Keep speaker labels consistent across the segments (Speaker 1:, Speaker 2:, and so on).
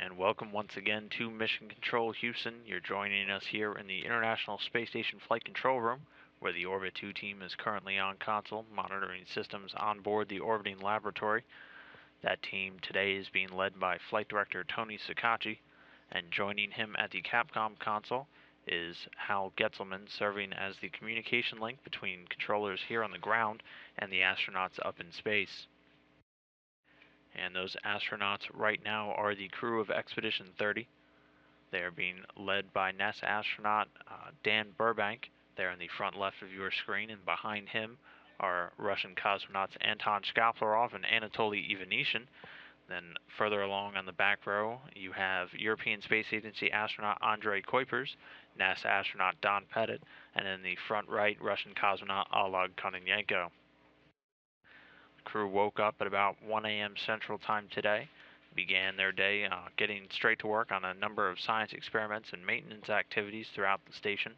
Speaker 1: And welcome once again to Mission Control Houston. You're joining us here in the International Space Station Flight Control Room, where the Orbit 2 team is currently on console, monitoring systems on board the orbiting laboratory. That team today is being led by Flight Director Tony Sakachi, and joining him at the Capcom console is Hal Getzelman, serving as the communication link between controllers here on the ground and the astronauts up in space. And those astronauts right now are the crew of Expedition 30. They are being led by NASA astronaut Dan Burbank there in the front left of your screen, and behind him are Russian cosmonauts Anton Shkaplerov and Anatoly Ivanishin. Then further along on the back row, you have European Space Agency astronaut Andrei Kuipers, NASA astronaut Don Pettit, and in the front right, Russian cosmonaut Oleg Kononenko. Crew woke up at about 1 a.m. Central Time today, began their day getting straight to work on a number of science experiments and maintenance activities throughout the station.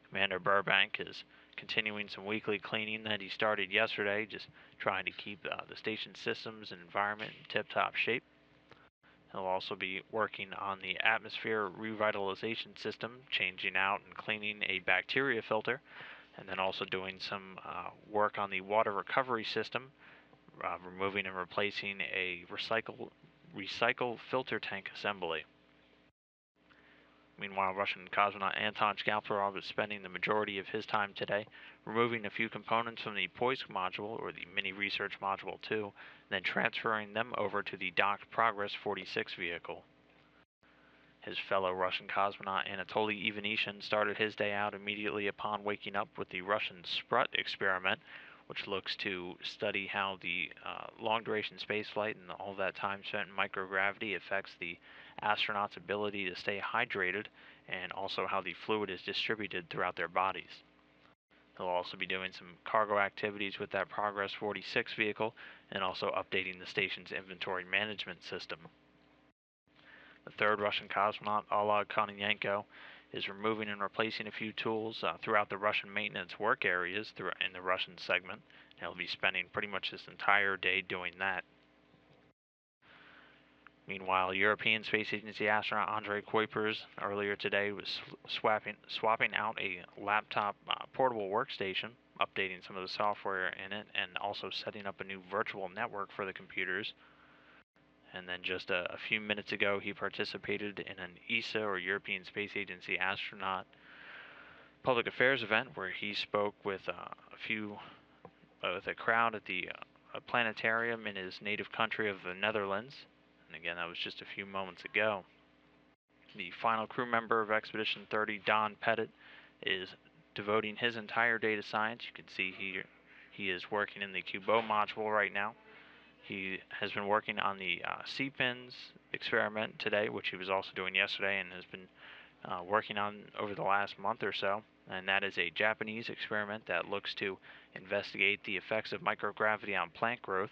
Speaker 1: Commander Burbank is continuing some weekly cleaning that he started yesterday, just trying to keep the station systems and environment in tip-top shape. He'll also be working on the atmosphere revitalization system, changing out and cleaning a bacteria filter, and then also doing some work on the water recovery system, removing and replacing a recycle filter tank assembly. Meanwhile, Russian cosmonaut Anton Shkaplerov is spending the majority of his time today removing a few components from the Poisk module, or the Mini Research Module 2, then transferring them over to the docked Progress 46 vehicle. His fellow Russian cosmonaut Anatoly Ivanishin started his day out immediately upon waking up with the Russian Sprut experiment, which looks to study how the long-duration spaceflight and all that time spent in microgravity affects the astronauts' ability to stay hydrated, and also how the fluid is distributed throughout their bodies. He'll also be doing some cargo activities with that Progress 46 vehicle, and also updating the station's inventory management system. The third Russian cosmonaut, Oleg Kononenko, is removing and replacing a few tools throughout the Russian maintenance work areas in the Russian segment. He'll be spending pretty much his entire day doing that. Meanwhile, European Space Agency astronaut Andrei Kuipers earlier today was swapping out a laptop portable workstation, updating some of the software in it, and also setting up a new virtual network for the computers. And then just a few minutes ago, he participated in an ESA, or European Space Agency astronaut, public affairs event where he spoke with with a crowd at the planetarium in his native country of the Netherlands. And again, that was just a few moments ago. The final crew member of Expedition 30, Don Pettit, is devoting his entire day to science. You can see he is working in the Cubo module right now. He has been working on the C-pins experiment today, which he was also doing yesterday, and has been working on over the last month or so. And that is a Japanese experiment that looks to investigate the effects of microgravity on plant growth.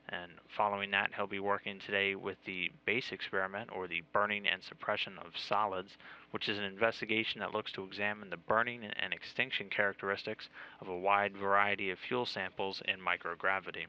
Speaker 1: And following that, he'll be working today with the BASE experiment, or the burning and suppression of solids, which is an investigation that looks to examine the burning and extinction characteristics of a wide variety of fuel samples in microgravity.